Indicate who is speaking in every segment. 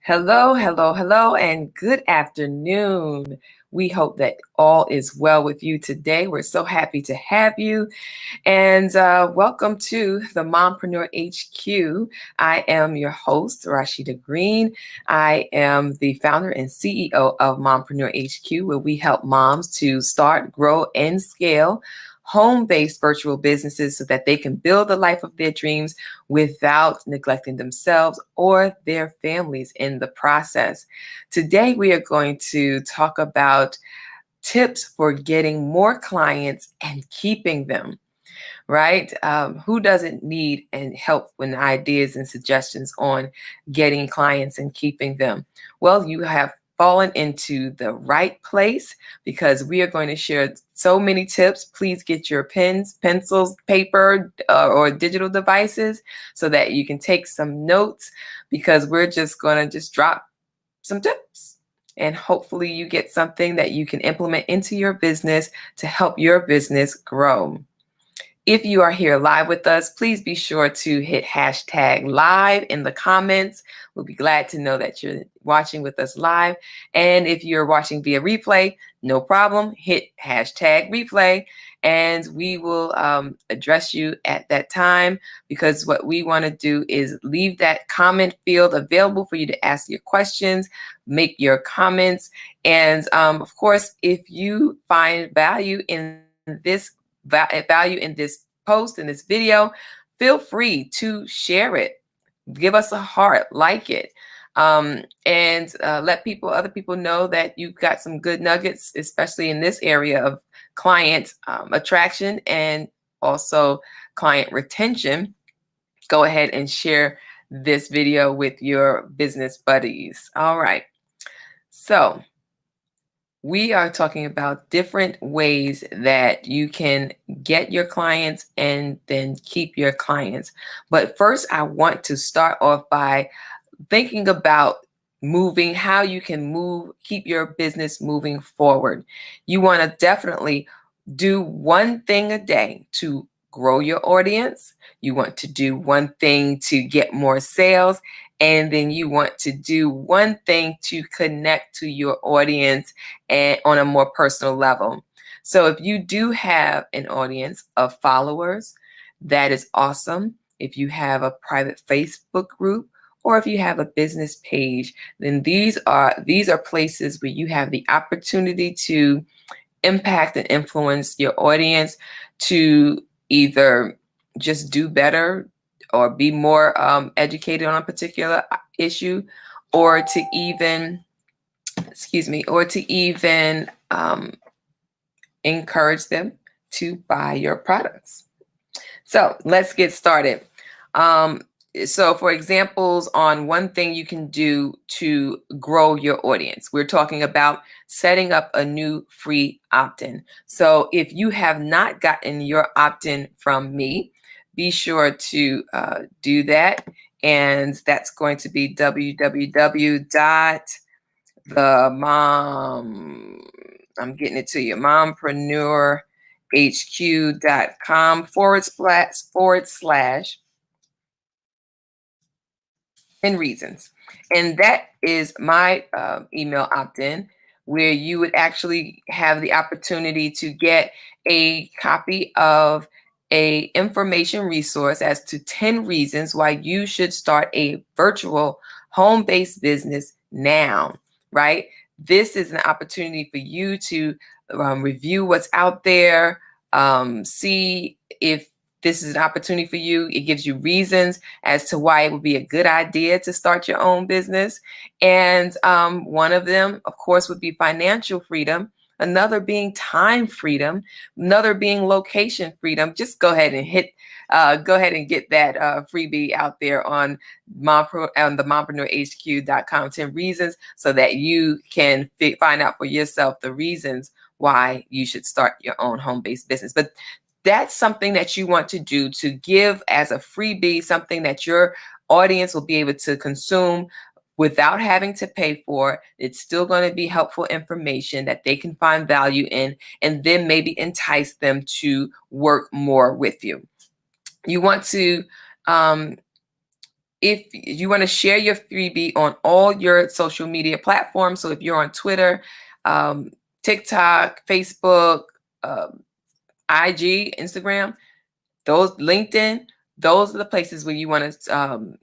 Speaker 1: Hello, hello, hello, and good afternoon. We hope that all is well with you today. We're so happy to have you. And welcome to the Mompreneur HQ. I am your host, Rasheeda Green. I am the founder and CEO of Mompreneur HQ, where we help moms to start, grow, and scale home-based virtual businesses so that they can build the life of their dreams without neglecting themselves or their families in the process. Today, we are going to talk about tips for getting more clients and keeping them, right? Who doesn't need and help with ideas and suggestions on getting clients and keeping them? Well, you have fallen into the right place because we are going to share so many tips. Please get your pens, pencils, paper, or digital devices so that you can take some notes because we're just going to just drop some tips. And hopefully you get something that you can implement into your business to help your business grow. If you are here live with us, please be sure to hit hashtag live in the comments. We'll be glad to know that you're watching with us live. And if you're watching via replay, no problem, hit hashtag replay and we will address you at that time, because what we want to do is leave that comment field available for you to ask your questions, make your comments. And of course, if you find value in this post, in this video, feel free to share it. Give us a heart, like it, and let other people know that you've got some good nuggets, especially in this area of client attraction and also client retention. Go ahead and share this video with your business buddies. All right. So we are talking about different ways that you can get your clients and then keep your clients. But first, I want to start off by thinking about how you can keep your business moving forward. You want to definitely do one thing a day to grow your audience. You want to do one thing to get more sales. And then you want to do one thing to connect to your audience and on a more personal level. So if you do have an audience of followers, that is awesome. If you have a private Facebook group, or if you have a business page, then these are places where you have the opportunity to impact and influence your audience to either just do better or be more educated on a particular issue, or to even, encourage them to buy your products. So let's get started. So for examples on one thing you can do to grow your audience, we're talking about setting up a new free opt-in. So if you have not gotten your opt-in from me, be sure to do that. And that's going to be mompreneurhq.com// and reasons. And that is my email opt-in, where you would actually have the opportunity to get a copy of a information resource as to 10 reasons why you should start a virtual home-based business now, right? This is an opportunity for you to review what's out there, see if this is an opportunity for you. It gives you reasons as to why it would be a good idea to start your own business. And one of them, of course, would be financial freedom. Another being time freedom. Another being location freedom. Just go ahead and get that freebie out there on the mompreneur.hq.com, 10 reasons, so that you can find out for yourself the reasons why you should start your own home-based business. But that's something that you want to do, to give as a freebie, something that your audience will be able to consume without having to pay for. It's still going to be helpful information that they can find value in, and then maybe entice them to work more with you. You want to if you want to share your freebie on all your social media platforms, so if you're on Twitter, um, TikTok, Facebook, IG, Instagram, those LinkedIn, those are the places where you want to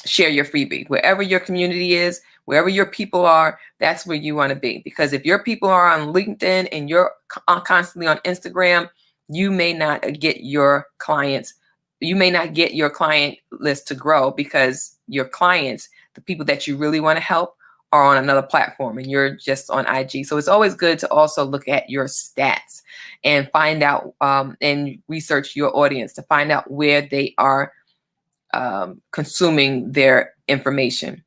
Speaker 1: share your freebie. Wherever your community is, wherever your people are, that's where you want to be. Because if your people are on LinkedIn and you're constantly on Instagram, you may not get your clients. You may not get your client list to grow because your clients, the people that you really want to help, are on another platform and you're just on IG. So it's always good to also look at your stats and find out and research your audience to find out where they are consuming their information.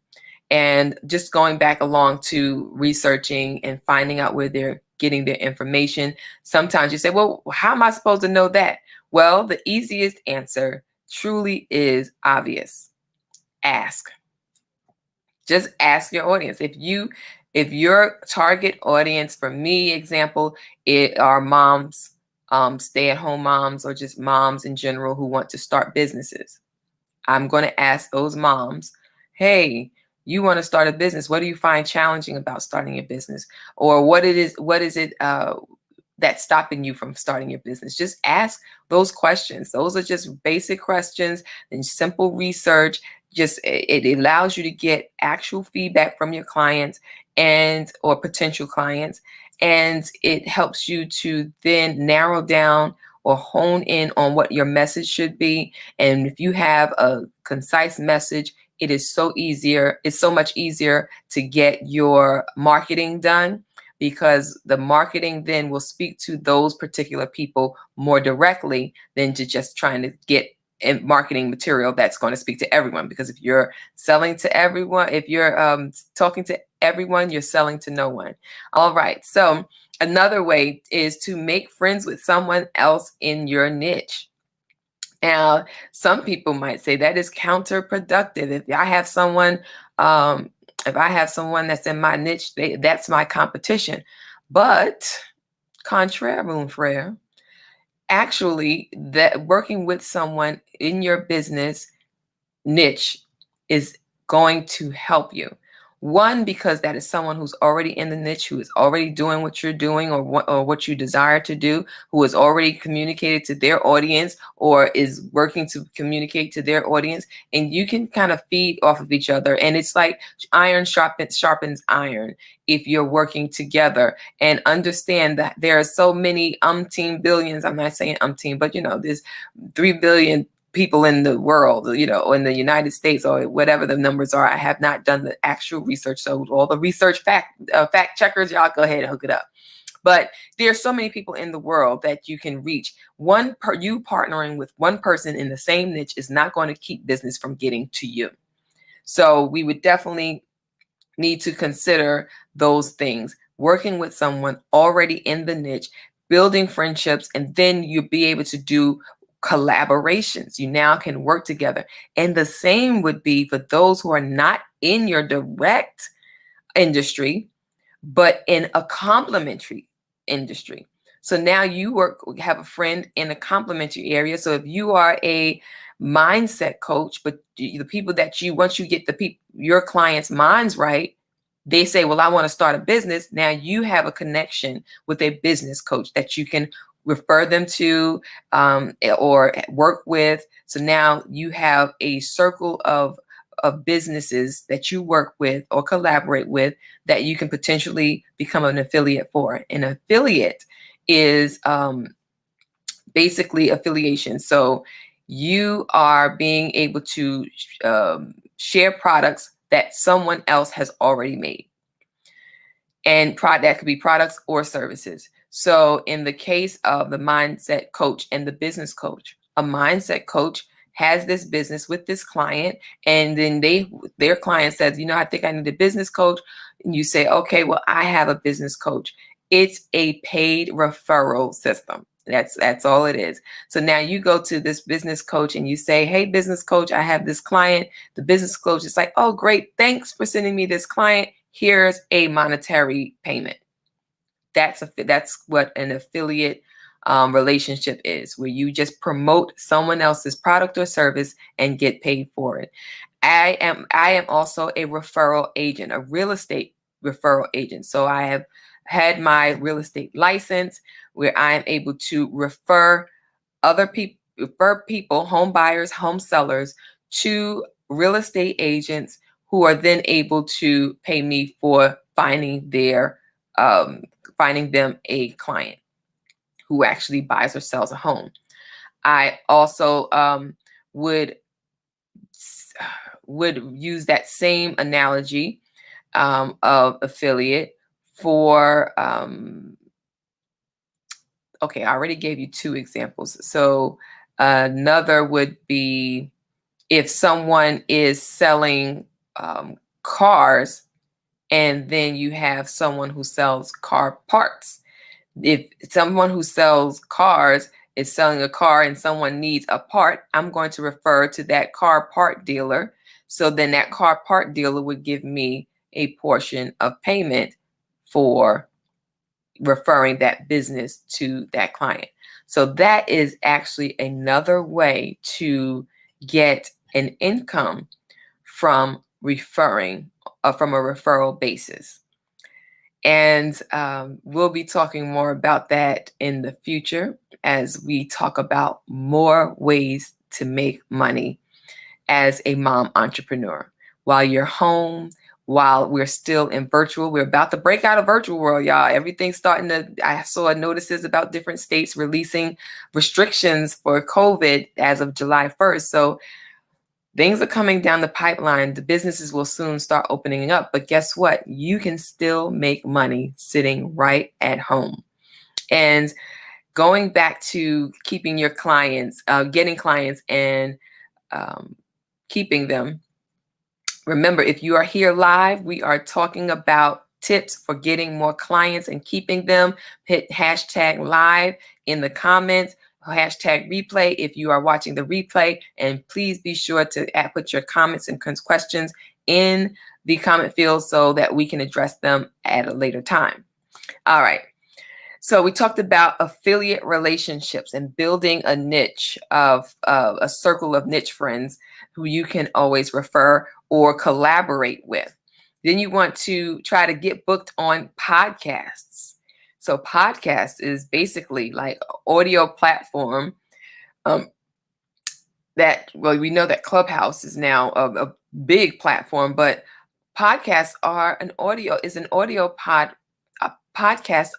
Speaker 1: And just going back along to researching and finding out where they're getting their information. Sometimes you say, well, how am I supposed to know that? Well, the easiest answer truly is obvious. Ask. Just ask your audience. If your target audience, for me, example, it are moms, stay-at-home moms, or just moms in general who want to start businesses. I'm going to ask those moms, hey, you want to start a business. What do you find challenging about starting a business? Or what is it that's stopping you from starting your business? Just ask those questions. Those are just basic questions and simple research. Just it allows you to get actual feedback from your clients and or potential clients. And it helps you to then narrow down or hone in on what your message should be. And if you have a concise message, it's so much easier to get your marketing done, because the marketing then will speak to those particular people more directly than to just trying to get marketing material that's going to speak to everyone. Because if you're selling to everyone, if you're talking to everyone, you're selling to no one. All right. So another way is to make friends with someone else in your niche. Now, some people might say that is counterproductive. If I have someone that's in my niche, that's my competition. But contraire, mon frere, actually, that working with someone in your business niche is going to help you. One, because that is someone who's already in the niche, who is already doing what you're doing or what you desire to do, who has already communicated to their audience or is working to communicate to their audience, and you can kind of feed off of each other. And it's like iron sharpens iron if you're working together. And understand that there are so many umpteen billions, I'm not saying umpteen, but there's 3 billion people in the world, in the United States or whatever the numbers are. I have not done the actual research. So all the research fact checkers, y'all go ahead and hook it up. But there are so many people in the world that you can reach. You partnering with one person in the same niche is not going to keep business from getting to you. So we would definitely need to consider those things. Working with someone already in the niche, building friendships, and then you'll be able to do collaborations. You now can work together. And the same would be for those who are not in your direct industry, but in a complementary industry. So now you have a friend in a complementary area. So if you are a mindset coach, but the people that once you get your clients' minds right, they say, well, I want to start a business. Now you have a connection with a business coach that you can refer them to or work with. So now you have a circle of businesses that you work with or collaborate with that you can potentially become an affiliate for. An affiliate is basically affiliation. So you are being able to share products that someone else has already made. And that could be products or services. So in the case of the mindset coach and the business coach, a mindset coach has this business with this client, and then their client says, I think I need a business coach. And you say, okay, well, I have a business coach. It's a paid referral system. That's all it is. So now you go to this business coach and you say, hey, business coach, I have this client. The business coach is like, oh, great. Thanks for sending me this client. Here's a monetary payment. That's what an affiliate relationship is, where you just promote someone else's product or service and get paid for it. I am also a referral agent, a real estate referral agent. So I have had my real estate license where I am able to refer people, home buyers, home sellers, to real estate agents who are then able to pay me for um, finding them a client who actually buys or sells a home. I also would would use that same analogy of affiliate for okay, I already gave you two examples. So another would be if someone is selling cars and then you have someone who sells car parts. If someone who sells cars is selling a car and someone needs a part, I'm going to refer to that car part dealer. So then that car part dealer would give me a portion of payment for referring that business to that client. So that is actually another way to get an income from from a referral basis. And we'll be talking more about that in the future as we talk about more ways to make money as a mom entrepreneur. While you're home, while we're still in virtual, we're about to break out of virtual world, y'all. Everything's starting to, I saw notices about different states releasing restrictions for COVID as of July 1st. So things are coming down the pipeline. The businesses will soon start opening up. But guess what? You can still make money sitting right at home. And going back to keeping your clients, getting clients and keeping them. Remember, if you are here live, we are talking about tips for getting more clients and keeping them. Hit hashtag live in the comments, hashtag replay if you are watching the replay. And please be sure to put your comments and questions in the comment field so that we can address them at a later time. All right. So we talked about affiliate relationships and building a niche of a circle of niche friends who you can always refer or collaborate with. Then you want to try to get booked on podcasts. So podcast is basically like an audio platform that, well, we know that Clubhouse is now a big platform, but podcasts are an audio podcast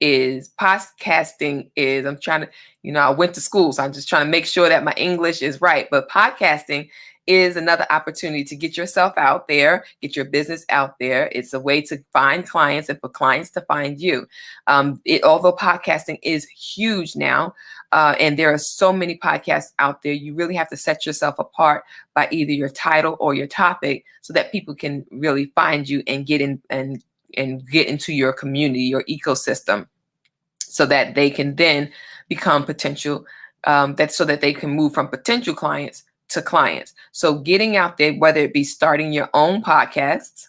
Speaker 1: is podcasting is I'm trying to, I went to school, so I'm just trying to make sure that my English is right. But podcasting is another opportunity to get yourself out there, get your business out there. It's a way to find clients and for clients to find you. Although podcasting is huge now, and there are so many podcasts out there, you really have to set yourself apart by either your title or your topic so that people can really find you and get in and get into your community, your ecosystem, so that they can then become potential, so that they can move from potential clients to clients. So getting out there, whether it be starting your own podcasts,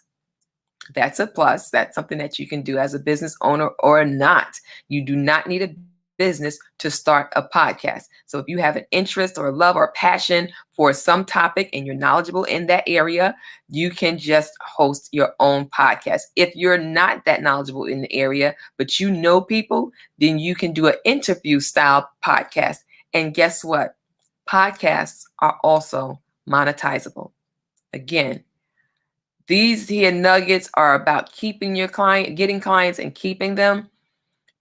Speaker 1: that's a plus. That's something that you can do as a business owner or not. You do not need a business to start a podcast. So if you have an interest or love or passion for some topic and you're knowledgeable in that area, you can just host your own podcast. If you're not that knowledgeable in the area, but you know people, then you can do an interview style podcast. And guess what? Podcasts are also monetizable. Again, these here nuggets are about keeping your client, getting clients and keeping them.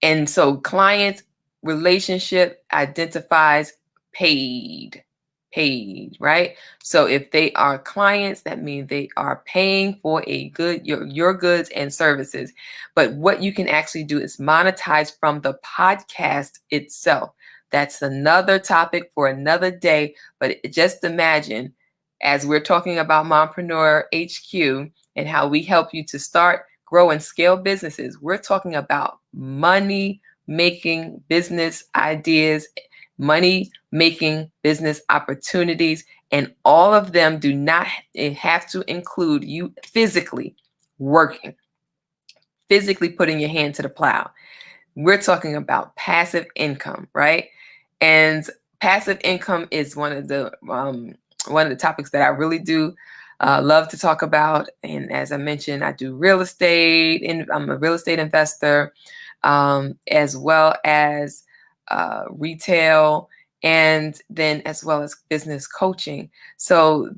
Speaker 1: And so client relationship identifies paid, right? So if they are clients, that means they are paying for your goods and services. But what you can actually do is monetize from the podcast itself. That's another topic for another day. But just imagine, as we're talking about Mompreneur HQ and how we help you to start, grow, and scale businesses, we're talking about money making business ideas, money making business opportunities, and all of them do not have to include you physically working, physically putting your hand to the plow. We're talking about passive income, right? And passive income is one of the topics that I really do love to talk about. And as I mentioned, I do real estate, and I'm a real estate investor, as well as retail, and then as well as business coaching. So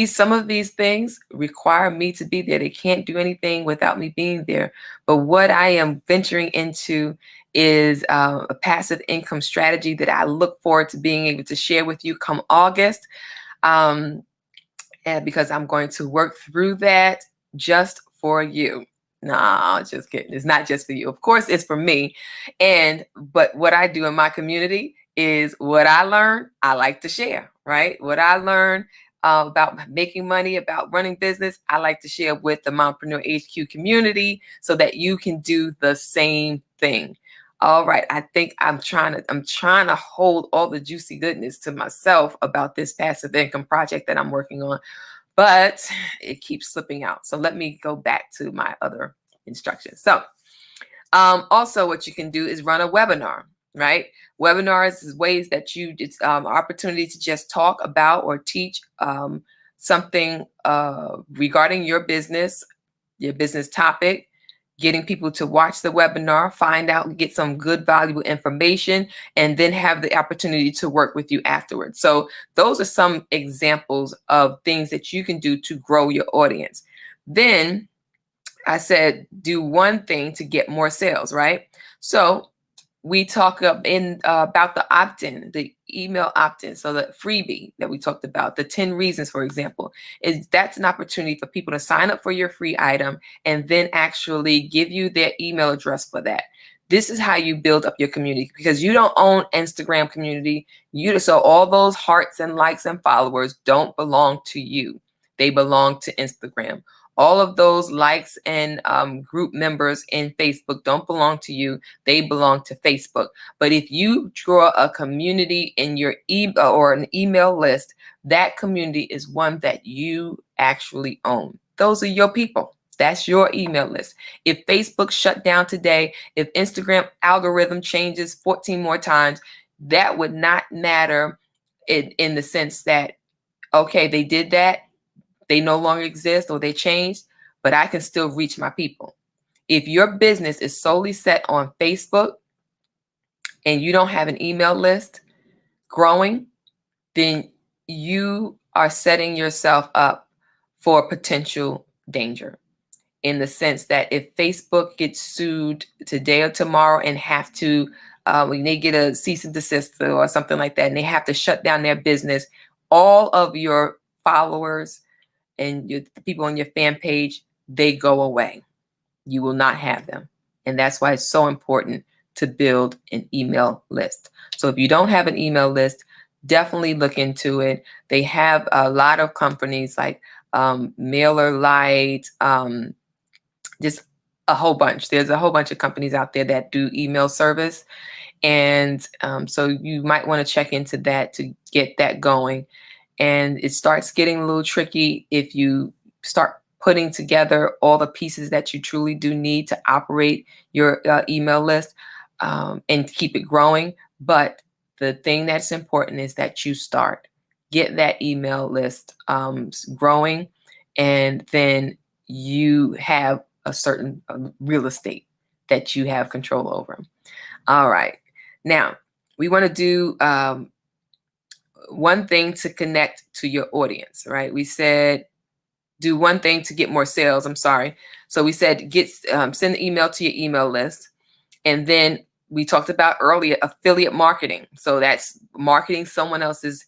Speaker 1: some of these things require me to be there. They can't do anything without me being there. But what I am venturing into is a passive income strategy that I look forward to being able to share with you come August. And because I'm going to work through that just for you. No, just kidding. It's not just for you. Of course, it's for me. But what I do in my community is what I learn, I like to share, right? What I learn about making money, about running business, I like to share with the Mompreneur HQ community so that you can do the same thing. All right, I think I'm trying to hold all the juicy goodness to myself about this passive income project that I'm working on, but it keeps slipping out. So let me go back to my other instructions. So also what you can do is run a webinar, right? Webinars is ways that it's opportunity to just talk about or teach something regarding your business topic, getting people to watch the webinar, find out, get some good, valuable information, and then have the opportunity to work with you afterwards. So those are some examples of things that you can do to grow your audience. Then I said, do one thing to get more sales, right? So we talk about the opt-in, the email opt-in. So the freebie that we talked about, the 10 reasons, for example, that's an opportunity for people to sign up for your free item and then actually give you their email address for that. This is how you build up your community, because you don't own Instagram community. So all those hearts and likes and followers don't belong to you. They belong to Instagram. All of those likes and group members in Facebook don't belong to you. They belong to Facebook. But if you draw a community in your email or an email list, that community is one that you actually own. Those are your people. That's your email list. If Facebook shut down today, if Instagram algorithm changes 14 more times, that would not matter in the sense that, okay, they did that, they no longer exist or they changed, but I can still reach my people. If your business is solely set on Facebook and you don't have an email list growing, then you are setting yourself up for potential danger, in the sense that if Facebook gets sued today or tomorrow and have to, when they get a cease and desist or something like that, and they have to shut down their business, all of your followers and the people on your fan page, they go away. You will not have them. And that's why it's so important to build an email list. So if you don't have an email list, definitely look into it. They have a lot of companies like MailerLite, just a whole bunch. There's a whole bunch of companies out there that do email service. And so you might want to check into that to get that going. And it starts getting a little tricky if you start putting together all the pieces that you truly do need to operate your email list and keep it growing. But the thing that's important is that you start. Get that email list growing, and then you have a certain real estate that you have control over. All right. Now, we want to do one thing to connect to your audience, right? We said do one thing to get more sales. I'm sorry. So we said send an email to your email list. And then we talked about earlier affiliate marketing. So that's marketing someone else's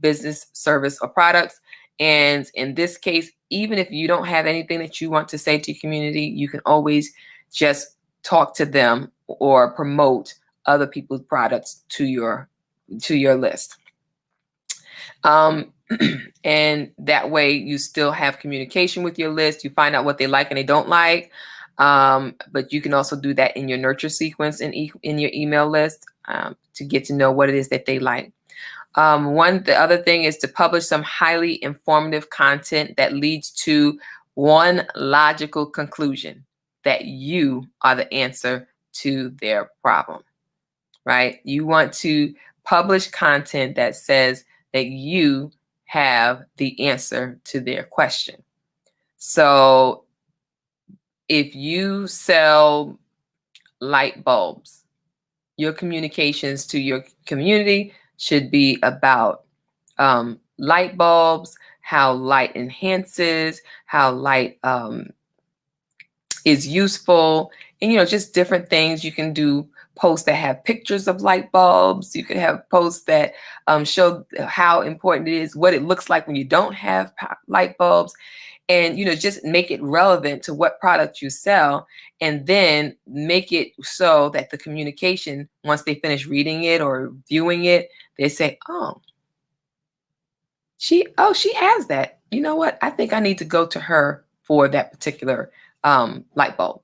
Speaker 1: business, service, or products. And in this case, even if you don't have anything that you want to say to your community, you can always just talk to them or promote other people's products to your list. And that way you still have communication with your list. You find out what they like and they don't like. But you can also do that in your nurture sequence in your email list to get to know what it is that they like. The other thing is to publish some highly informative content that leads to one logical conclusion, that you are the answer to their problem, right? You want to publish content that says that you have the answer to their question. So if you sell light bulbs, your communications to your community should be about light bulbs, how light enhances, how light is useful, and just different things. You can do posts that have pictures of light bulbs. You could have posts that show how important it is, what it looks like when you don't have light bulbs, and just make it relevant to what product you sell, and then make it so that the communication, once they finish reading it or viewing it, they say, oh, she has that. You know what? I think I need to go to her for that particular light bulb.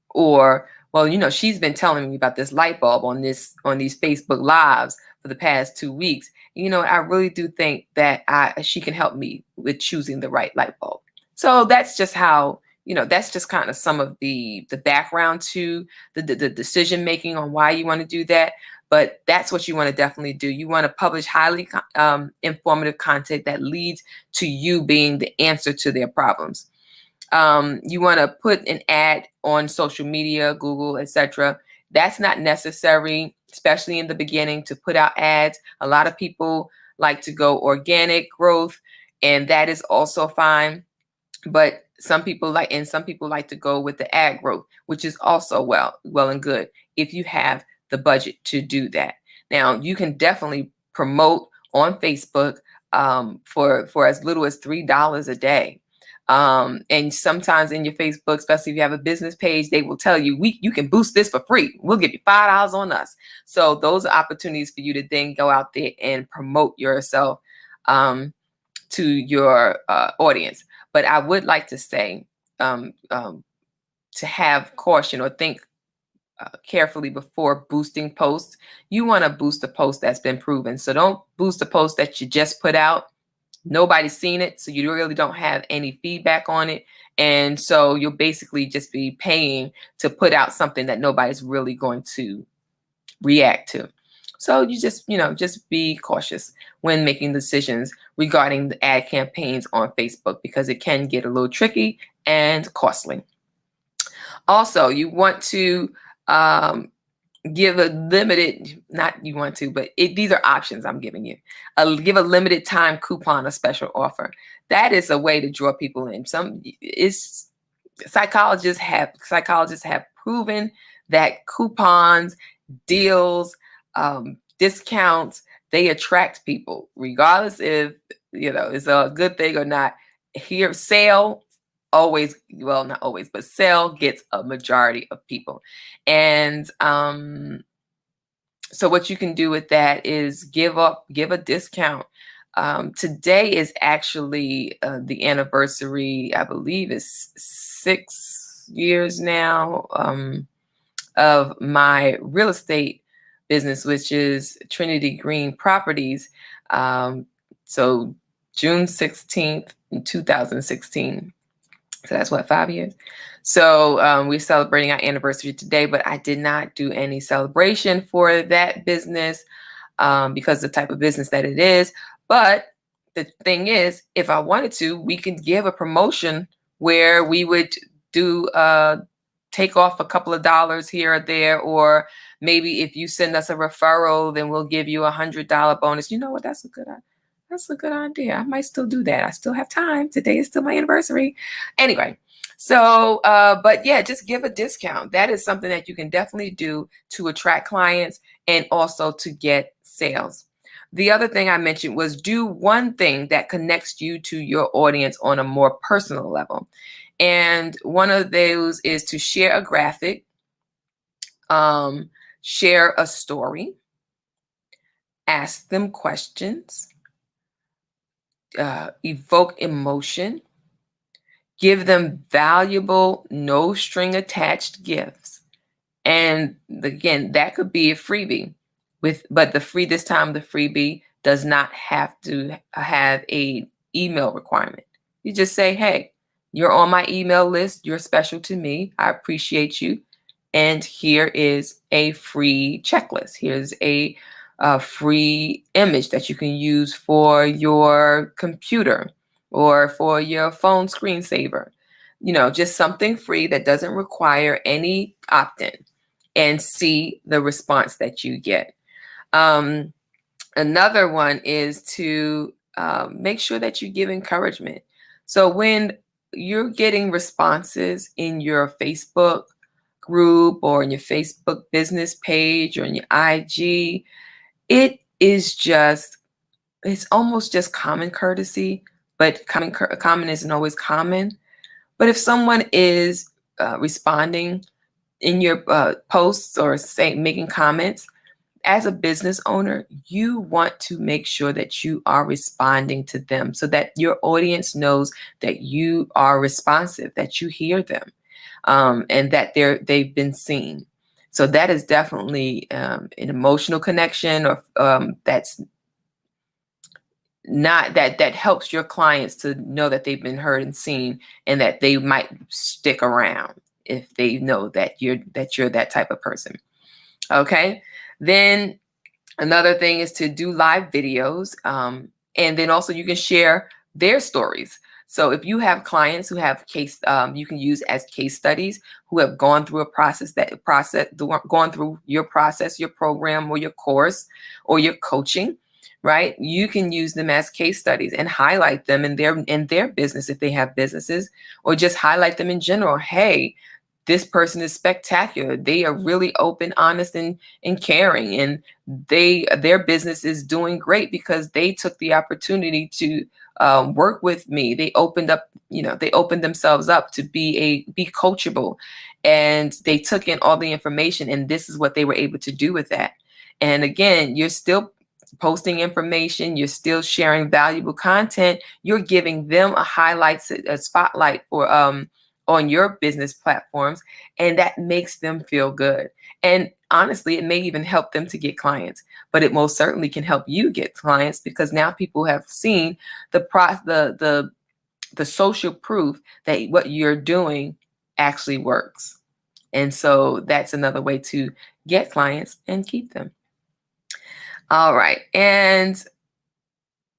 Speaker 1: Or, well, she's been telling me about this light bulb on these Facebook lives for the past 2 weeks. I really do think that she can help me with choosing the right light bulb. So that's just how, that's just kind of some of the background to the decision making on why you want to do that. But that's what you want to definitely do. You want to publish highly informative content that leads to you being the answer to their problems. You want to put an ad on social media, Google, etc. That's not necessary, especially in the beginning, to put out ads. A lot of people like to go organic growth, and that is also fine. But some people like to go with the ad growth, which is also well and good if you have the budget to do that. Now, you can definitely promote on Facebook for as little as $3 a day. And sometimes in your Facebook, especially if you have a business page, they will tell you, you can boost this for free. We'll give you $5 on us. So those are opportunities for you to then go out there and promote yourself to your audience. But I would like to say to have caution or think carefully before boosting posts. You want to boost a post that's been proven. So don't boost a post that you just put out. Nobody's seen it, so you really don't have any feedback on it. And so you'll basically just be paying to put out something that nobody's really going to react to. So you just be cautious when making decisions regarding the ad campaigns on Facebook, because it can get a little tricky and costly. Also, you want to give a limited, not you want to, but these are options I'm giving you. Give a limited time coupon, a special offer. That is a way to draw people in. Psychologists have proven that coupons, deals, discounts, they attract people, regardless if it's a good thing or not. Here, sale always, well, not always, but sale gets a majority of people. And so what you can do with that is give a discount. Today is actually the anniversary, I believe is 6 years now, of my real estate business, which is Trinity Green Properties. So June 16th, 2016. So that's 5 years. So we're celebrating our anniversary today, but I did not do any celebration for that business because of the type of business that it is. But the thing is, if I wanted to, we could give a promotion where we would do take off a couple of dollars here or there, or maybe if you send us a referral, then we'll give you $100 bonus. You know what? That's a good idea. I might still do that. I still have time. Today is still my anniversary. Anyway, so, but yeah, just give a discount. That is something that you can definitely do to attract clients and also to get sales. The other thing I mentioned was do one thing that connects you to your audience on a more personal level. And one of those is to share a graphic, share a story, ask them questions, evoke emotion, give them valuable, no string attached gifts. And again, that could be a freebie but the freebie does not have to have a email requirement. You just say, hey, you're on my email list. You're special to me. I appreciate you. And here is a free checklist. Here's a a free image that you can use for your computer or for your phone screensaver. Just something free that doesn't require any opt-in, and see the response that you get. Another one is to make sure that you give encouragement. So when you're getting responses in your Facebook group or in your Facebook business page or in your IG, it's almost just common courtesy, but common isn't always common. But if someone is responding in your posts or making comments, as a business owner, you want to make sure that you are responding to them so that your audience knows that you are responsive, that you hear them, and that they've been seen. So that is definitely an emotional connection, or that's not that helps your clients to know that they've been heard and seen, and that they might stick around if they know that you're that type of person. Okay, then another thing is to do live videos, and then also you can share their stories. So if you have clients who have you can use as case studies, who have gone through gone through your process, your program, or your course, or your coaching, right? You can use them as case studies and highlight them in their business if they have businesses, or just highlight them in general. Hey, this person is spectacular. They are really open, honest, and caring, and their business is doing great because they took the opportunity to work with me. They opened themselves up to be coachable, and they took in all the information, and this is what they were able to do with that. And again, you're still posting information, you're still sharing valuable content, you're giving them a spotlight for on your business platforms, and that makes them feel good. And honestly, it may even help them to get clients, but it most certainly can help you get clients, because now people have seen the social proof that what you're doing actually works. And so that's another way to get clients and keep them. All right. And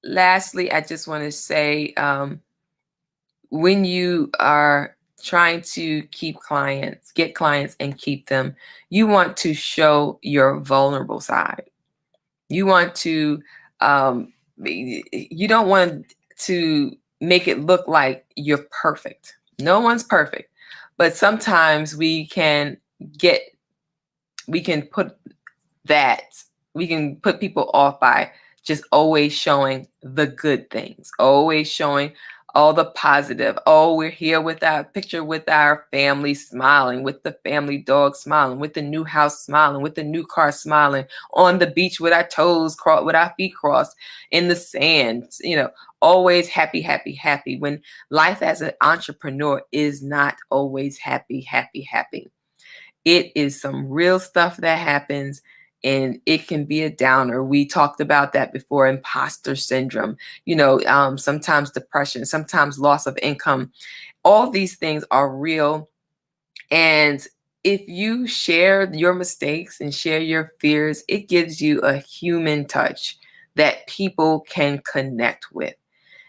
Speaker 1: lastly, I just want to say, when you are trying to get clients and keep them, you want to show your vulnerable side. You want to, you don't want to make it look like you're perfect. No one's perfect, but sometimes we can put people off by just always showing the good things, always showing all the positive. Oh, we're here with our picture with our family smiling, with the family dog smiling, with the new house smiling, with the new car smiling, on the beach with our toes crossed, with our feet crossed, in the sand, always happy, happy, happy. When life as an entrepreneur is not always happy, happy, happy. It is some real stuff that happens, and it can be a downer. We talked about that before: imposter syndrome, sometimes depression, sometimes loss of income. All these things are real. And if you share your mistakes and share your fears, it gives you a human touch that people can connect with.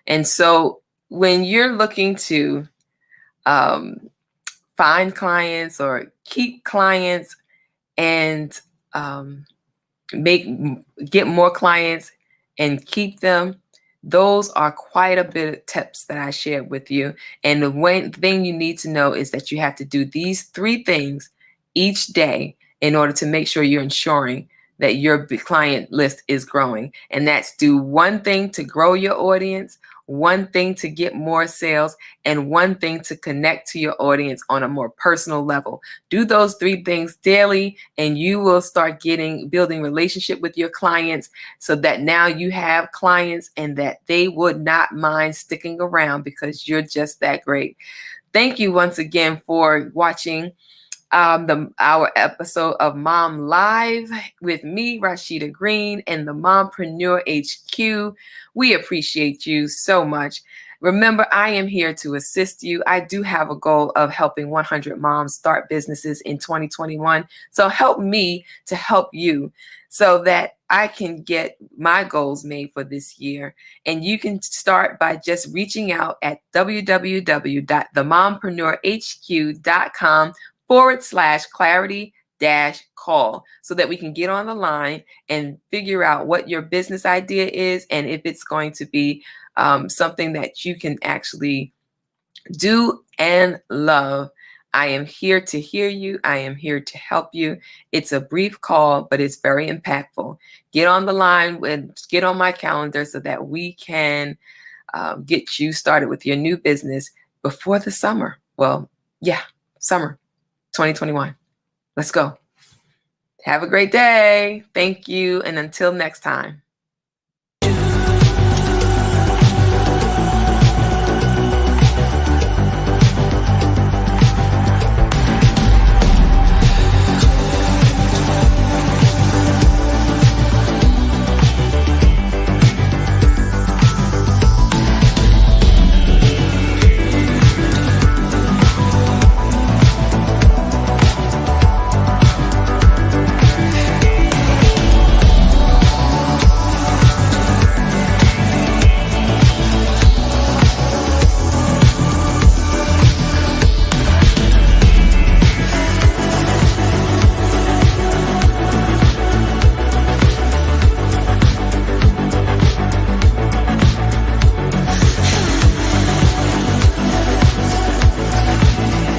Speaker 1: And so when you're looking to find clients or keep clients, and get more clients and keep them, those are quite a bit of tips that I shared with you. And the one thing you need to know is that you have to do these 3 things each day in order to make sure you're ensuring that your client list is growing. And that's do one thing to grow your audience, one thing to get more sales, and one thing to connect to your audience on a more personal level. Do those 3 things daily, and you will start building relationship with your clients, so that now you have clients and that they would not mind sticking around because you're just that great. Thank you once again for watching our episode of Mom Live with me, Rasheeda Green, and the Mompreneur HQ. We appreciate you so much. Remember, I am here to assist you. I do have a goal of helping 100 moms start businesses in 2021. So help me to help you so that I can get my goals made for this year. And you can start by just reaching out at www.themompreneurhq.com/clarity call so that we can get on the line and figure out what your business idea is and if it's going to be something that you can actually do and love. I am here to hear you. I am here to help you. It's a brief call, but it's very impactful. Get on the line and get on my calendar so that we can get you started with your new business before the summer. Well, yeah, summer 2021. Let's go. Have a great day. Thank you. And until next time.